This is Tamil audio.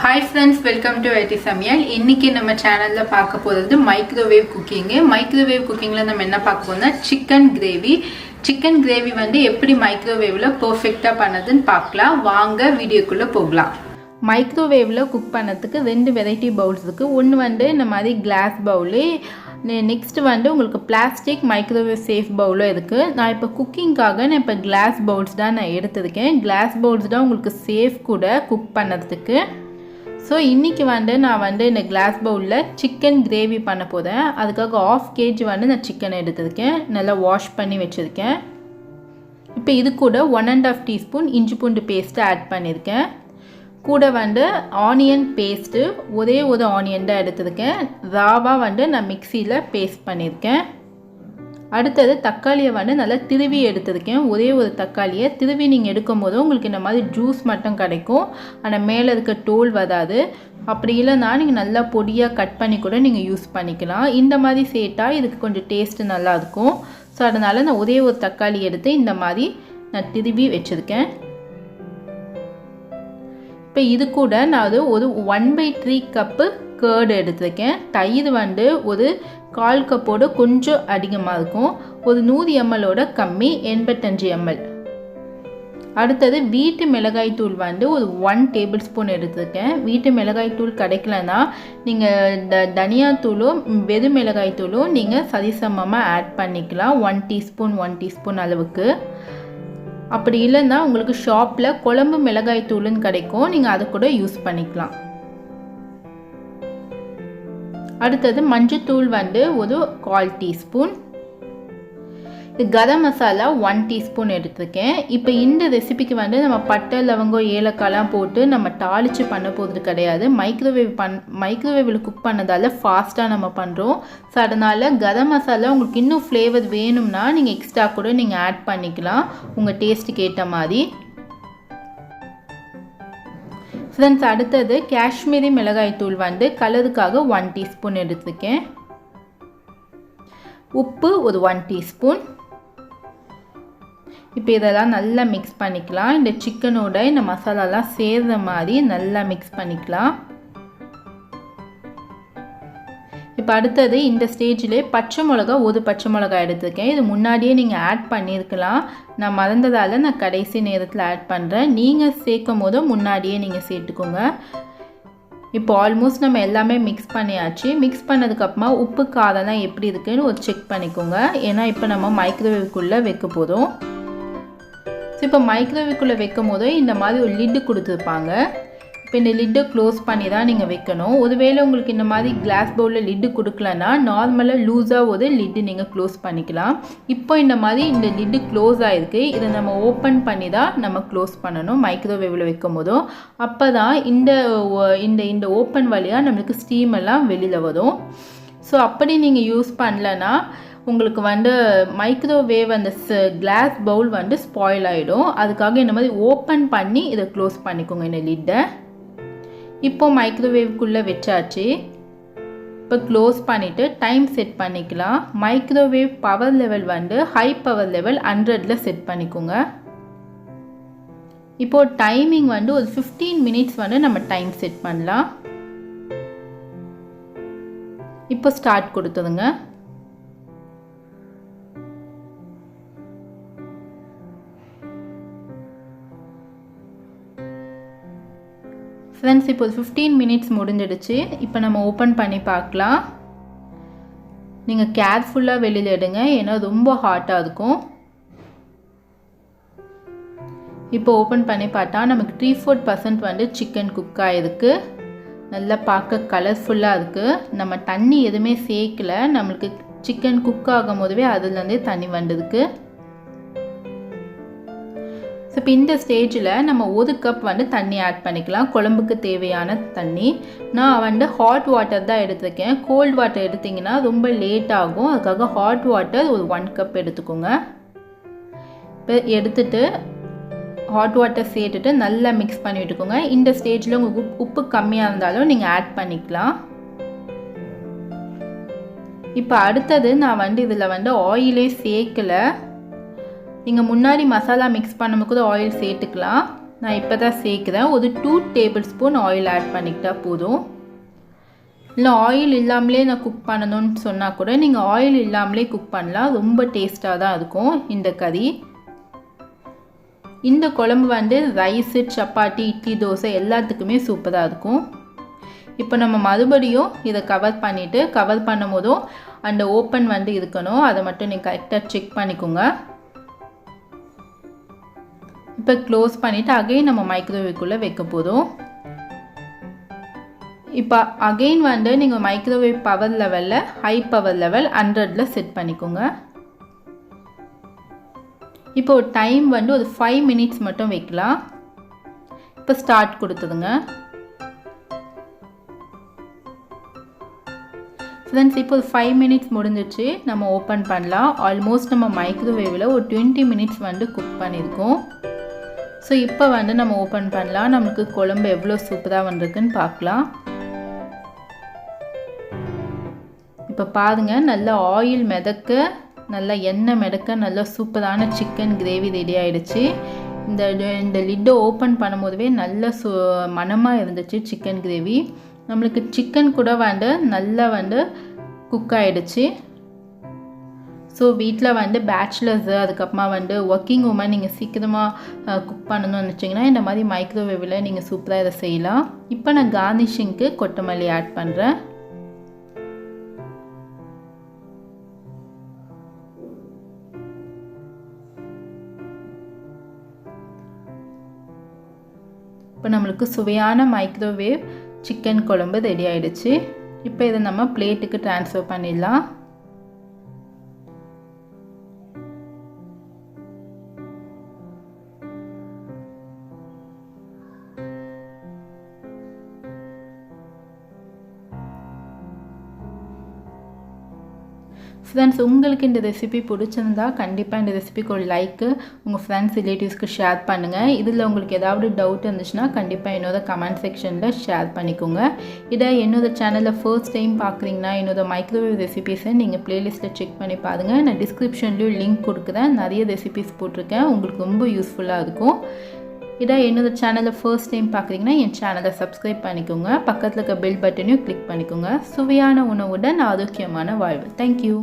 Hi friends, welcome to IT Samayal. இன்னைக்கு நம்ம சேனல்ல பார்க்க போறது மைக்ரோவேவ் குக்கிங். மைக்ரோவேவ் குக்கிங்ல நம்ம என்ன பார்க்க போறோம்னா chicken gravy. Chicken gravy வந்து எப்படி மைக்ரோவேவ்ல பெர்ஃபெக்ட்டா பண்ணதுன்னு பார்க்கலாம். வாங்க வீடியோக்குள்ள போகலாம். மைக்ரோவேவ்ல குக் பண்ணதுக்கு ரெண்டு வெரைட்டி பவுல்ஸ் இருக்கு. ஒன்னு வந்து இந்த மாதிரி கிளாஸ் பவுல், நெக்ஸ்ட் வந்து உங்களுக்கு பிளாஸ்டிக் மைக்ரோவேவ் சேஃப் பவுலும் இருக்குது. நான் இப்போ குக்கிங்காக நான் இப்போ கிளாஸ் பவுல்ஸ் தான் நான் எடுத்திருக்கேன். கிளாஸ் பவுல்ஸ் தான் உங்களுக்கு சேஃப் கூட குக் பண்ணுறதுக்கு. ஸோ இன்றைக்கி வந்து நான் வந்து இந்த கிளாஸ் பவுலில் சிக்கன் கிரேவி பண்ண போகிறேன். அதுக்காக 1/2 kg வந்து நான் சிக்கன் எடுத்திருக்கேன், நல்லா வாஷ் பண்ணி வச்சுருக்கேன். இப்போ இது கூட 1.5 teaspoon இஞ்சி பூண்டு பேஸ்ட்டு ஆட் பண்ணியிருக்கேன். கூட வந்து ஆனியன் பேஸ்ட்டு ஒரே ஒரு ஆனியன் தான் எடுத்திருக்கேன். ராவாக வந்து நான் மிக்சியில் பேஸ்ட் பண்ணியிருக்கேன். அடுத்தது தக்காளியை வந்து நல்லா திருவி எடுத்திருக்கேன். ஒரே ஒரு தக்காளியை திருவி நீங்கள் எடுக்கும் போது உங்களுக்கு இந்த மாதிரி ஜூஸ் மட்டும் கிடைக்கும், ஆனால் மேலே இருக்க தோல் வராது. அப்படி இல்லைன்னா நீங்கள் நல்லா பொடியாக கட் பண்ணி கூட நீங்கள் யூஸ் பண்ணிக்கலாம். இந்த மாதிரி சேர்த்தா இதுக்கு கொஞ்சம் டேஸ்ட்டு நல்லாயிருக்கும். ஸோ அதனால் நான் ஒரே ஒரு தக்காளி எடுத்து இந்த மாதிரி நான் திருவி வச்சுருக்கேன். இப்போ இது கூட நான் ஒரு 1/3 கப்பு கேர்டு எடுத்திருக்கேன். தயிர் வந்து ஒரு 1/4 கப்போடு கொஞ்சம் அதிகமாக இருக்கும், ஒரு 100 ml கம்மி, 85 ml. அடுத்தது வீட்டு மிளகாய் தூள் வந்து ஒரு 1 tablespoon எடுத்திருக்கேன். வீட்டு மிளகாய் தூள் கிடைக்கலன்னா நீங்கள் தனியாத்தூளும் வெறும் மிளகாய் தூளும் நீங்கள் சரிசமமாக ஆட் பண்ணிக்கலாம். 1 teaspoon அளவுக்கு. அப்படி இல்லைன்னா உங்களுக்கு ஷாப்பில் குழம்பு மிளகாய் தூளுன்னு கிடைக்கும், நீங்கள் அதை கூட யூஸ் பண்ணிக்கலாம். அடுத்தது மஞ்சத்தூள் வந்து ஒரு 1/4 teaspoon. இது கரம் மசாலா 1 teaspoon எடுத்திருக்கேன். இப்போ இந்த ரெசிபிக்கு வந்து நம்ம பட்டை லவங்கம் ஏலக்காய்லாம் போட்டு நம்ம தாளித்து பண்ண போகிறது கிடையாது. மைக்ரோவேவில் குக் பண்ணதால் ஃபாஸ்ட்டாக நம்ம பண்ணுறோம். ஸோ அதனால் கரம் மசாலா உங்களுக்கு இன்னும் ஃப்ளேவர் வேணும்னா நீங்கள் எக்ஸ்ட்ரா கூட நீங்கள் ஆட் பண்ணிக்கலாம் உங்கள் டேஸ்ட்டுக்கு ஏற்ற மாதிரி. ஃப்ரெண்ட்ஸ், அடுத்தது காஷ்மீரி மிளகாய் தூள் வந்து கலருக்காக 1 teaspoon எடுத்திருக்கேன். உப்பு ஒரு 1 teaspoon. இப்போ இதெல்லாம் நல்லா மிக்ஸ் பண்ணிக்கலாம். இந்த சிக்கனோட இந்த மசாலாலாம் சேர்ற மாதிரி நல்லா மிக்ஸ் பண்ணிக்கலாம். இப்போ அடுத்தது இந்த ஸ்டேஜில் பச்சை மிளகா ஒரு பச்சை மிளகா எடுத்திருக்கேன். இது முன்னாடியே நீங்கள் ஆட் பண்ணியிருக்கலாம், நான் மறந்ததால் நான் கடைசி நேரத்தில் ஆட் பண்ணுறேன். நீங்கள் சேர்க்கும் போது முன்னாடியே நீங்கள் சேர்த்துக்கோங்க. இப்போ ஆல்மோஸ்ட் நம்ம எல்லாமே மிக்ஸ் பண்ணியாச்சு. மிக்ஸ் பண்ணதுக்கப்புறமா உப்பு காரம்லாம் எப்படி இருக்குன்னு ஒரு செக் பண்ணிக்கோங்க, ஏன்னா இப்போ நம்ம மைக்ரோவேவ்க்குள்ளே வைக்க போதும். ஸோ இப்போ மைக்ரோவேவ்க்குள்ளே வைக்கும் போது இந்த மாதிரி ஒரு லிட்டு கொடுத்துருப்பாங்க. இப்போ இந்த லிட்டை க்ளோஸ் பண்ணி தான் நீங்கள் வைக்கணும். ஒருவேளை உங்களுக்கு இந்த மாதிரி கிளாஸ் பவுலில் லிட்டு கொடுக்கலன்னா நார்மலாக லூஸாக ஒரு லிட்டு நீங்கள் க்ளோஸ் பண்ணிக்கலாம். இப்போ இந்த மாதிரி இந்த லிட்டு க்ளோஸ் ஆகிருக்கு, இதை நம்ம ஓப்பன் பண்ணி தான் நம்ம க்ளோஸ் பண்ணணும் மைக்ரோவேவில் வைக்கும் போதும். அப்போ தான் இந்த ஓப்பன் வழியாக நம்மளுக்கு ஸ்டீம் எல்லாம் வெளியில் வரும். ஸோ அப்படி நீங்கள் யூஸ் பண்ணலன்னா உங்களுக்கு வந்து மைக்ரோவேவ் அந்த கிளாஸ் பவுல் வந்து ஸ்பாயில் ஆகிடும். அதுக்காக இந்த மாதிரி ஓப்பன் பண்ணி இதை க்ளோஸ் பண்ணிக்கோங்க இந்த லிட்டை. இப்போ மைக்ரோவேவ்க்குள்ளே வச்சாச்சு. இப்போ க்ளோஸ் பண்ணிவிட்டு டைம் செட் பண்ணிக்கலாம். மைக்ரோவேவ் பவர் லெவல் வந்து ஹை பவர் லெவல் 100ல் செட் பண்ணிக்கோங்க. இப்போது டைமிங் வந்து ஒரு 15 minutes வந்து நம்ம டைம் செட் பண்ணலாம். இப்போ ஸ்டார்ட் கொடுத்துருங்க. ஃப்ரெண்ட்ஸ், இப்போ 15 minutes முடிஞ்சிடுச்சு. இப்போ நம்ம ஓப்பன் பண்ணி பார்க்கலாம். நீங்கள் கேர்ஃபுல்லாக வெளியில் எடுங்க, ஏன்னா ரொம்ப ஹாட்டாக இருக்கும். இப்போ ஓப்பன் பண்ணி பார்த்தா நமக்கு 3/4% வந்து சிக்கன் குக் ஆகிருக்கு. நல்லா பார்க்க கலர்ஃபுல்லாக இருக்குது. நம்ம தண்ணி எதுவுமே சேர்க்கல, நம்மளுக்கு சிக்கன் குக் ஆகும் போதுவே அதுலேருந்தே தண்ணி வந்ததுக்கு. ஸோ இப்போ இந்த ஸ்டேஜில் நம்ம 1 கப் வந்து தண்ணி ஆட் பண்ணிக்கலாம், குழம்புக்கு தேவையான தண்ணி. நான் வந்து ஹாட் வாட்டர் தான் எடுத்திருக்கேன். கோல்டு வாட்டர் எடுத்திங்கன்னா ரொம்ப லேட் ஆகும், அதுக்காக ஹாட் வாட்டர் ஒரு 1 கப் எடுத்துக்கோங்க. இப்போ எடுத்துகிட்டு ஹாட் வாட்டர் சேர்த்துட்டு நல்லா மிக்ஸ் பண்ணி விட்டுக்கோங்க. இந்த ஸ்டேஜில் உங்களுக்கு உப்பு கம்மியாக இருந்தாலும் நீங்கள் ஆட் பண்ணிக்கலாம். இப்போ அடுத்தது நான் வந்து இதில் வந்து ஆயிலே சேர்க்கலை. நீங்கள் முன்னாடி மசாலா மிக்ஸ் பண்ணும்போது ஆயில் சேர்த்துக்கலாம். நான் இப்போ தான் சேர்க்குறேன். ஒரு 2 டேபிள் ஸ்பூன் ஆயில் ஆட் பண்ணிக்கிட்டா போதும். இல்லை ஆயில் இல்லாமலே நான் குக் பண்ணணும்னு சொன்னால் கூட நீங்கள் ஆயில் இல்லாமலே குக் பண்ணலாம். ரொம்ப டேஸ்ட்டாக தான் இருக்கும் இந்த கறி. இந்த குழம்பு வந்து ரைஸு, சப்பாத்தி, இட்லி, தோசை எல்லாத்துக்குமே சூப்பராக இருக்கும். இப்போ நம்ம மறுபடியும் இதை கவர் பண்ணிவிட்டு, கவர் பண்ணும் போதும் அந்த ஓப்பன் வந்து இருக்கணும். அதை மட்டும் நீங்கள் கரெக்டாக செக் பண்ணிக்கோங்க. இப்போ க்ளோஸ் பண்ணிவிட்டு அகைன் நம்ம மைக்ரோவேவ்க்குள்ளே வைக்க போதும். இப்போ அகைன் வந்து நீங்கள் மைக்ரோவேவ் பவர் லெவலில் ஹை பவர் லெவல் 100ல் செட் பண்ணிக்கோங்க. இப்போ ஒரு டைம் வந்து ஒரு 5 மினிட்ஸ் மட்டும் வைக்கலாம். இப்போ ஸ்டார்ட் கொடுத்துதுங்க. ஃப்ரெண்ட்ஸ் இப்போ ஒரு 5 மினிட்ஸ் முடிஞ்சிச்சு. நம்ம ஓப்பன் பண்ணலாம். ஆல்மோஸ்ட் நம்ம மைக்ரோவேவில் ஒரு 20 மினிட்ஸ் வந்து குக் பண்ணியிருக்கோம். ஸோ இப்போ வந்து நம்ம ஓப்பன் பண்ணலாம். நமக்கு குழம்பு எவ்வளோ சூப்பராக வந்திருக்குன்னு பார்க்கலாம். இப்போ பாருங்கள், நல்லா ஆயில் மிதக்க, நல்லா எண்ணெய் மிதக்க, நல்லா சூப்பரான சிக்கன் கிரேவி ரெடி ஆகிடுச்சு. இந்த லிட்டை ஓப்பன் பண்ணும்போதுவே நல்ல மணமாக இருந்துச்சு சிக்கன் கிரேவி. நம்மளுக்கு சிக்கன் கூட வந்து நல்லா வந்து குக் ஆகிடுச்சு. ஸோ வீட்டில் வந்து பேச்சுலர்ஸு, அதுக்கப்புறமா வந்து ஒர்க்கிங் உமன் நீங்கள் சீக்கிரமாக குக் பண்ணணும்னு நினச்சிங்கன்னா இந்த மாதிரி மைக்ரோவேவில் நீங்கள் சூப்பராக இதை செய்யலாம். இப்போ நான் கார்னிஷிங்க்கு கொத்தமல்லி ஆட் பண்ணுறேன். இப்போ நம்மளுக்கு சுவையான மைக்ரோவேவ் சிக்கன் குழம்பு ரெடி ஆகிடுச்சு. இப்போ இதை நம்ம பிளேட்டுக்கு ட்ரான்ஸ்ஃபர் பண்ணிடலாம். ஃப்ரெண்ட்ஸ், உங்களுக்கு இந்த ரெசிபி பிடிச்சிருந்தா கண்டிப்பாக இந்த ரெசிபிக்கு ஒரு லைக்கு உங்கள் ஃப்ரெண்ட்ஸ் ரிலேட்டிவ்ஸ்க்கு ஷேர் பண்ணுங்கள். இதில் உங்களுக்கு ஏதாவது டவுட் இருந்துச்சுன்னா கண்டிப்பாக என்னோட கமெண்ட் செக்ஷனில் ஷேர் பண்ணிக்கோங்க. இதை என்னோட சேனலில் ஃபர்ஸ்ட் டைம் பார்க்குறீங்கன்னா என்னோட மைக்ரோவேவ் ரெசிபீஸை நீங்கள் ப்ளேலிஸ்ட்டில் செக் பண்ணி பாருங்கள். நான் டிஸ்கிரிப்ஷன்லேயும் லிங்க் கொடுக்குறேன். நிறைய ரெசிபீஸ் போட்டிருக்கேன். உங்களுக்கு ரொம்ப யூஸ்ஃபுல்லாக இருக்கும். இதை என்னோட சேனலை ஃபர்ஸ்ட் டைம் பார்க்குறீங்கன்னா என் சேனலை சப்ஸ்கிரைப் பண்ணிக்கோங்க. பக்கத்தில் இருக்க பெல் பட்டனையும் கிளிக் பண்ணிக்கோங்க. சுவையான உணவுடன் ஆரோக்கியமான வாழ்வு. தேங்க்யூ.